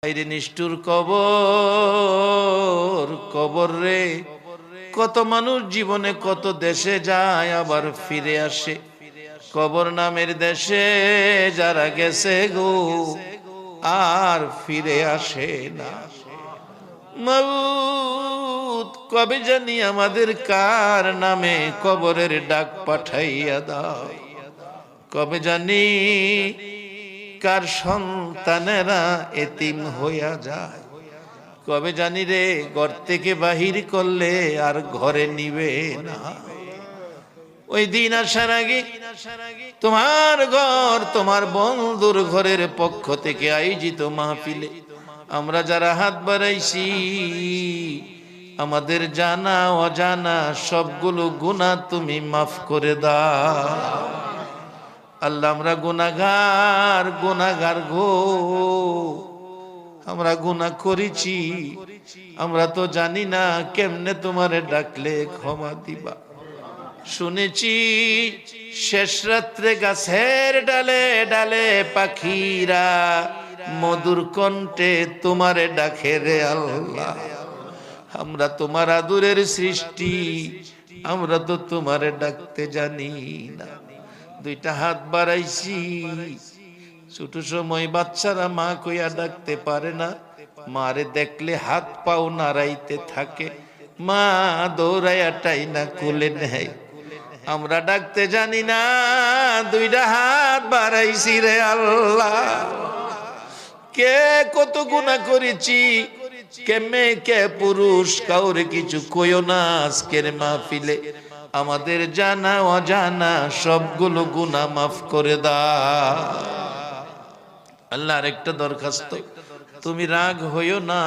আইরে নিষ্ঠুর কবর, কবর রে। কত মানুষ জীবনে কত দেশে যায় আবার ফিরে আসে, কবর নামের দেশে যারা গেছে গো আর ফিরে আসে না। মাউত কবে জানি আমাদের কার নামে কবরের ডাক পাঠাইয়া দাও, কবে জানি কার সন্তানেরা এতিম হইয়া যায়, কবে জানি রে ঘর থেকে বাহির করলে আর ঘরে নিবে না। ওই দিন আসার আগে তোমার ঘর, তোমার বন্ধুর ঘরের পক্ষ থেকে আয়োজিত মাহফিলে আমরা যারা হাত বাড়াইছি, আমাদের জানা অজানা সবগুলো গুনাহ তুমি মাফ করে দাও। আল্লাহ, আমরা গুনাহগার, গুনাহগার গো, আমরা গুনাহ করেছি, আমরা তো জানি না কেমনে তোমারে ডাকলে ক্ষমা দিবা। শুনেছি শেষ রাত্রে গাছের ডালে ডালে পাখিরা মধুর কণ্ঠে তোমারে ডাকে রে আল্লাহ। আমরা তোমার আদরের সৃষ্টি, আমরা তো তোমারে ডাকতে জানি না। দুইটা হাত বাড়াইছি, ছোট সময় বাচ্চারা মা কইয়া ডাকতে পারে না, মারে দেখলে হাত পাও নাড়াইতে থাকে, মা দৌড়াইয়া টাইনা কোলে নেয়। আমরা ডাকতে জানি না, দুইটা হাত বাড়াইছি রে আল্লাহ। কে কত গুনাহ করেছি, কে মেয়ে কে পুরুষ, কাউরে কিছু কইও না। আজকের মাহফিলে আমাদের জানা অজানা সবগুলো গুনাহ মাফ করে দাও। আল্লাহর একটা দরখাস্ত, তুমি রাগ হইও না।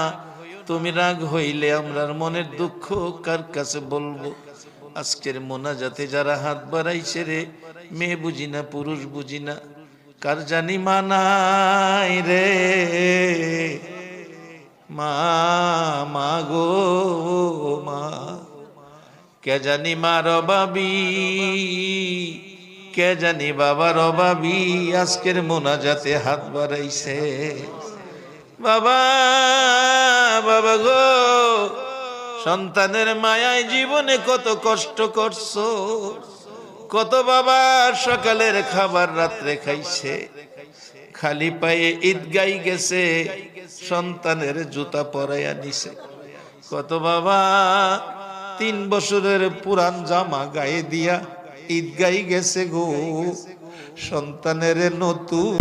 তুমি রাগ হইলে আমরার মনের দুঃখ কার কাছে বলবো? আজকের মোনাজাতে যারা হাত বাড়াইছে রে, মেয়ে বুঝি না পুরুষ বুঝি না, কার জানি মানাই রে মা, মা গো মা, কে জানি মার অভাবী, কে জানি বাবার অভাবী আজকের মোনাজাতে হাত বাড়াইছে। বাবা, বাবা গো, সন্তানের মায়ায় জীবনে কত কষ্ট করছো, কত বাবা সকালের খাবার রাত্রে খাইছে, খালি পায়ে ঈদগাই গেছে, সন্তানের জুতা পরাইয়া নিছে। কত বাবা 3 বছরের পুরান জামা গায়ে দিয়া ঈদগাই গেছে গো, সন্তানের নতুন